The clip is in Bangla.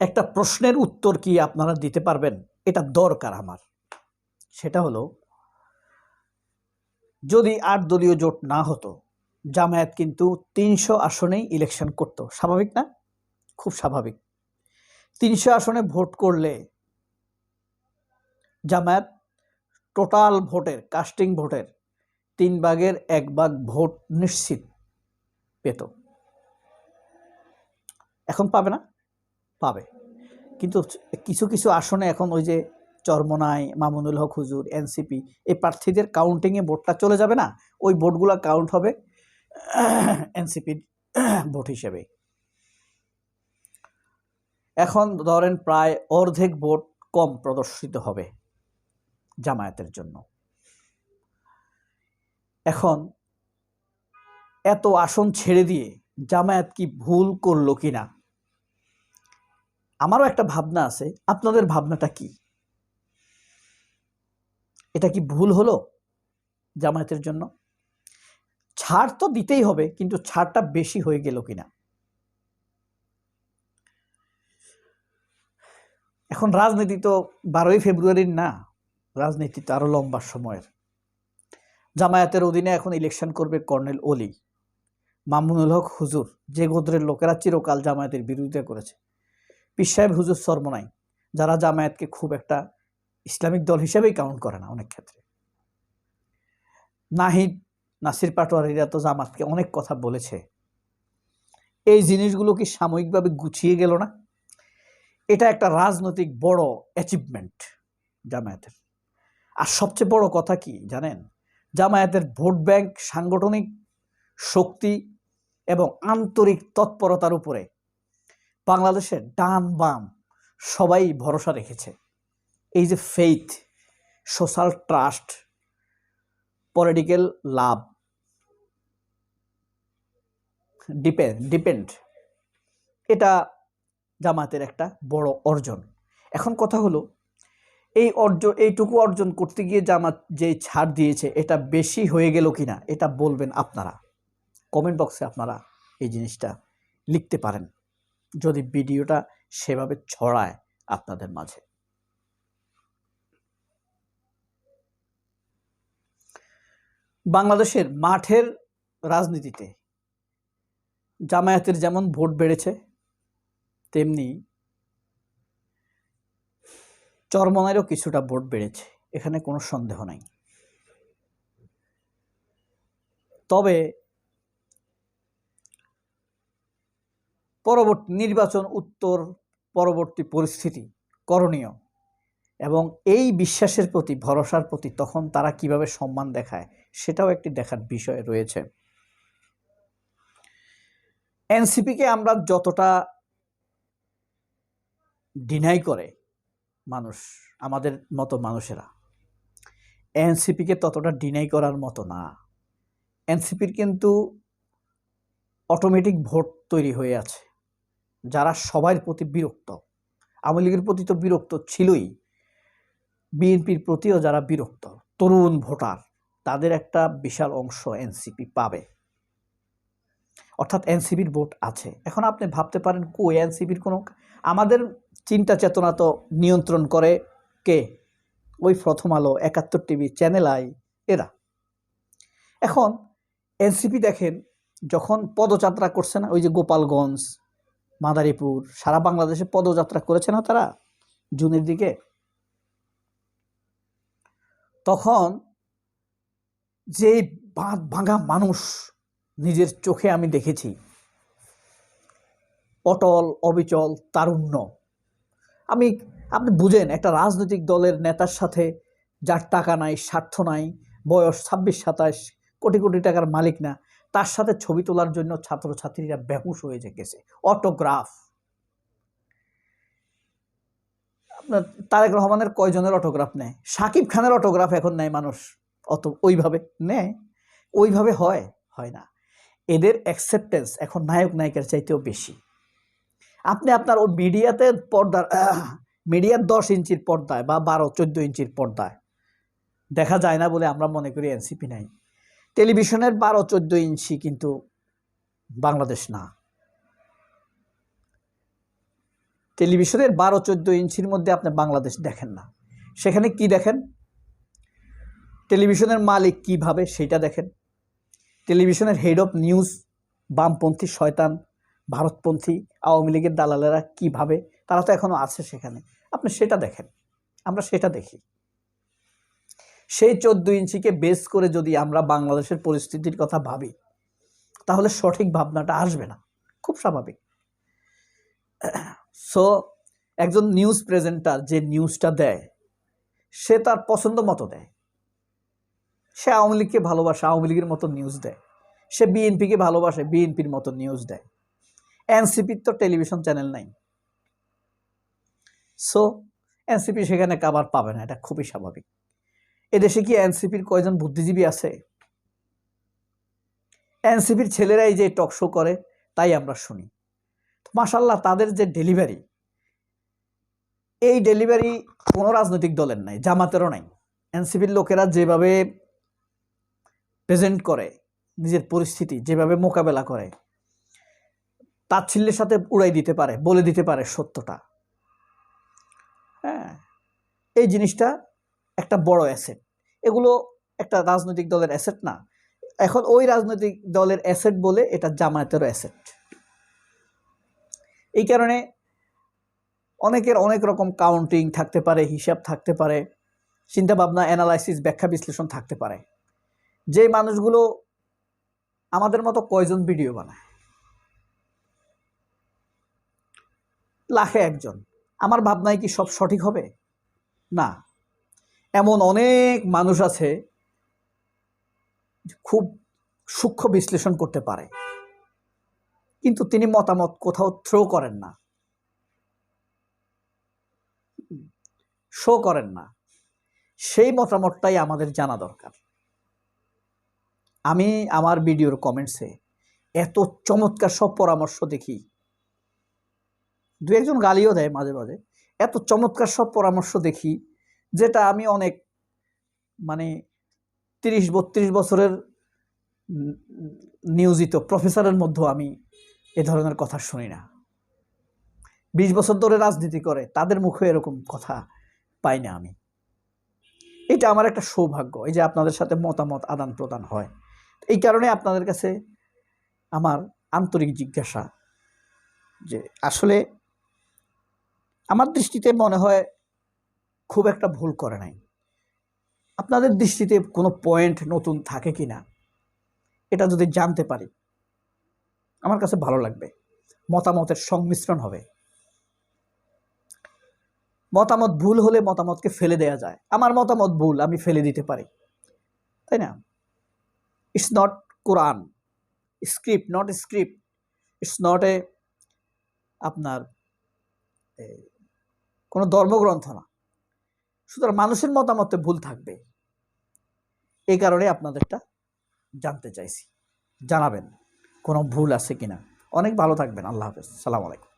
একটা প্রশ্নের উত্তর কি আপনারা দিতে পারবেন? এটা দরকার আমার। সেটা হলো, যদি 8 দলীয় জোট না হতো, জামায়াত কিন্তু 300 আসনেই ইলেকশন করত। স্বাভাবিক না? খুব স্বাভাবিক। 300 আসনে ভোট করলে জামায়াত টোটাল ভোটের, কাস্টিং ভোটের 3 ভাগের 1 ভাগ ভোট নিশ্চিত পেত। এখন পাবে না? পাবে। কিন্তু কিছু কিছু আসনে এখন ওই যে চরমোনাই, মামুনুল হক হুজুর, এনসিপি, এই প্রার্থীদের কাউন্টিংয়ে ভোটটা চলে যাবে না? ওই ভোটগুলো কাউন্ট হবে এনসিপির ভোট হিসেবে। এখন ধরেন প্রায় অর্ধেক ভোট কম প্রদর্শিত হবে জামায়াতের জন্য। এখন এত আসন ছেড়ে দিয়ে জামায়াত কি ভুল করলো কিনা, আমারও একটা ভাবনা আছে। আপনাদের ভাবনাটা কি? এটা কি ভুল হলো জামায়াতের জন্য? ছাড় তো দিতেই হবে, কিন্তু ছাড়টা বেশি হয়ে গেল কিনা? এখন রাজনীতি তো 12ই ফেব্রুয়ারির না, রাজনীতি তো আরো লম্বা সময়ের। জামায়াতের অধীনে এখন ইলেকশন করবে কর্নেল ওলি, মামুনুল হক হুজুর, যে গোত্রের লোকেরা চিরকাল জামায়াতের বিরোধিতা করেছে, পীর সাহেব হুজুর চরমোনাই, যারা জামায়াতকে খুব একটা ইসলামিক দল হিসেবেই কাউন্ট করে না অনেক ক্ষেত্রে, নাহিদ, নাসির পাটোয়ারিরা তো জামাতকে অনেক কথা বলেছে। এই জিনিসগুলো কি সাময়িকভাবে গুছিয়ে গেল না? এটা একটা রাজনৈতিক বড় অ্যাচিভমেন্ট জামায়াতের। আর সবচেয়ে বড় কথা কি জানেন? জামায়াতের ভোট ব্যাংক, সাংগঠনিক শক্তি এবং আন্তরিক তৎপরতার উপরে বাংলাদেশের ডান বাম সবাই ভরসা রেখেছে। এই যে ফেইথ, সোশ্যাল ট্রাস্ট, পলিটিক্যাল লাভ, ডিপেন্ড, এটা জামায়াতের একটা বড় অর্জন। এখন কথা হলো, এইটুকু অর্জন করতে গিয়ে জামাত যে ছাড় দিয়েছে, এটা বেশি হয়ে গেল কিনা এটা বলবেন আপনারা। কমেন্ট বক্সে আপনারা এই জিনিসটা লিখতে পারেন, যদি ভিডিওটা সেভাবে ছড়ায় আপনাদের মাঝে। বাংলাদেশের মাঠের রাজনীতিতে জামায়াতের যেমন ভোট বেড়েছে, তেমনি চরমনাইয়েরও কিছুটা ভোট বেড়েছে, এখানে কোনো সন্দেহ নাই। তবে পরবর্তী নির্বাচন উত্তর পরবর্তী পরিস্থিতি করণীয়, এবং এই বিশ্বাসের প্রতি, ভরসার প্রতি তখন তারা কিভাবে সম্মান দেখায়, সেটাও একটি দেখার বিষয় রয়েছে। এনসিপিকে আমরা যতটা ডিনাই করে মানুষ, আমাদের মতো মানুষেরা, এনসিপিকে ততটা ডিনাই করার মতো না। এনসিপির কিন্তু অটোমেটিক ভোট তৈরি হয়ে আছে, যারা সবার প্রতি বিরক্ত। আওয়ামী লীগের প্রতি তো বিরক্ত ছিলই, বিএনপির প্রতিও যারা বিরক্ত, তরুণ ভোটার, তাদের একটা বিশাল অংশ এনসিপি পাবে, অর্থাৎ এনসিপির ভোট আছে। এখন আপনি ভাবতে পারেন, কই এনসিপির কোনো, আমাদের চিন্তা চেতনা তো নিয়ন্ত্রণ করে কে? ওই প্রথম আলো, 71 টিভি, চ্যানেল আই, এরা। এখন এনসিপি দেখেন, যখন পদযাত্রা করছে না, ওই যে গোপালগঞ্জ, মাদারীপুর, সারা বাংলাদেশে পদযাত্রা করেছে না তারা জুনের দিকে, তখন যে বাঁধ ভাঙা মানুষ নিজের চোখে আমি দেখেছি, অটল অবিচল তারুণ্য। আপনি বুঝেন, একটা রাজনৈতিক দলের নেতার সাথে, যার টাকা নাই, স্বার্থ নাই, বয়স 26-27, কোটি কোটি টাকার মালিক না, তার সাথে ছবি তোলার জন্য ছাত্রছাত্রীরা বেহুশ হয়ে গেছে। অটোগ্রাফ, আপনার তারেক রহমানের কয়জনের অটোগ্রাফ নেয়? সাকিব খানের অটোগ্রাফ এখন নেয় মানুষ, অত ওইভাবে নেয়? ওইভাবে হয় না। এদের অ্যাকসেপ্টেন্স এখন নায়ক নায়িকার চাইতেও বেশি। আপনি আপনার ওই মিডিয়াতে পর্দার, মিডিয়ার 10 ইঞ্চির পর্দায় বা 12-14 ইঞ্চির পর্দায় দেখা যায় না বলে আমরা মনে করি এনসিপি নাই। টেলিভিশনের 12-14 ইঞ্চি কিন্তু বাংলাদেশ না। টেলিভিশনের 12-14 ইঞ্চির মধ্যে আপনি বাংলাদেশ দেখেন না, সেখানে কি দেখেন? টেলিভিশনের মালিক কিভাবে সেটা দেখেন। টেলিভিশনের হেড অফ নিউজ বামপন্থী শয়তান ভারতপন্থী আওয়ামী লীগের দালালেরা কিভাবে, তারা তো এখনো আছে সেখানে, আপনি সেটা দেখেন। আমরা সেটা দেখি। সেই 14 ইঞ্চিকে বেস করে যদি আমরা বাংলাদেশের পরিস্থিতির কথা ভাবি, তাহলে সঠিক ভাবনাটা আসবে না, খুব স্বাভাবিক। সো একজন নিউজ প্রেজেন্টার যে নিউজটা দেয়, সে তার পছন্দ মতো দেয়। সে আওয়ামী লীগকে ভালোবাসে, আওয়ামী লীগের মতো নিউজ দেয়। সে বিএনপিকে ভালোবাসে, বিএনপির মতো নিউজ দেয়। এনসিপির তো টেলিভিশন চ্যানেল নাই, সো এনসিপি সেখানে কাভার পাবে না, এটা খুবই স্বাভাবিক। এদেশে কি এনসিপির কয়জন বুদ্ধিজীবী আছে? এনসিপির ছেলেরাই যে টক শো করে, তাই আমরা শুনি। মাশাআল্লাহ, তাদের যে ডেলিভারি, এই ডেলিভারি কোনো রাজনৈতিক দলের নাই, জামাতেরও নাই। এনসিপির লোকেরা যেভাবে প্রেজেন্ট করে নিজের পরিস্থিতি, যেভাবে মোকাবেলা করে, তাচ্ছিল্যের সাথে উড়াই দিতে পারে, বলে দিতে পারে সত্যটা। হ্যাঁ, এই জিনিসটা একটা বড় অ্যাসেট। এগুলো একটা রাজনৈতিক দলের অ্যাসেট না, এখন ওই রাজনৈতিক দলের অ্যাসেট বলে এটা জামায়াতেরও অ্যাসেট। এই কারণে অনেকের অনেক রকম কাউন্টিং থাকতে পারে, হিসাব থাকতে পারে, চিন্তাভাবনা, অ্যানালাইসিস, ব্যাখ্যা বিশ্লেষণ থাকতে পারে। যে মানুষগুলো আমাদের মতো কয়জন ভিডিও বানায়? লাখে একজন। আমার ভাবনায় কি সব সঠিক হবে? না। এমন অনেক মানুষ আছে খুব সূক্ষ্ম বিশ্লেষণ করতে পারে, কিন্তু তিনি মতামত কোথাও থ্রো করেন না, শো করেন না। সেই মতামতটাই আমাদের জানা দরকার। আমি আমার ভিডিওর কমেন্টসে এত চমৎকার সব পরামর্শ দেখি, দু একজন গালিও দেয় মাঝে মাঝে, এত চমৎকার সব পরামর্শ দেখি, যেটা আমি অনেক 30-32 বছরের নিয়োজিত প্রফেসরের মধ্যেও আমি এ ধরনের কথা শুনি না। 20 বছর ধরে রাজনীতি করে তাদের মুখে এরকম কথা পাই না আমি। এটা আমার একটা সৌভাগ্য, এই যে আপনাদের সাথে মতামত আদান প্রদান হয়। এই কারণে আপনাদের কাছে আমার আন্তরিক জিজ্ঞাসা, যে আসলে আমার দৃষ্টিতে মনে হয় খুব একটা ভুল করে নাই। আপনাদের দৃষ্টিতে কোনো পয়েন্ট নতুন থাকে কিনা, এটা যদি জানতে পারি আমার কাছে ভালো লাগবে। মতামতের সংমিশ্রণ হবে। মতামত ভুল হলে মতামতকে ফেলে দেয়া যায়। আমার মতামত ভুল, আমি ফেলে দিতে পারি, তাই না? It's not Quran script, not script, it's not a আপনার কোনো ধর্মগ্রন্থ না। সুতরাং মানুষের মতামতে ভুল থাকবে, এই কারণে আপনাদেরটা জানতে চাইছি। জানাবেন কোনো ভুল আছে কিনা। অনেক ভালো থাকবেন। আল্লাহ হাফেজ। সালাম আলাইকুম।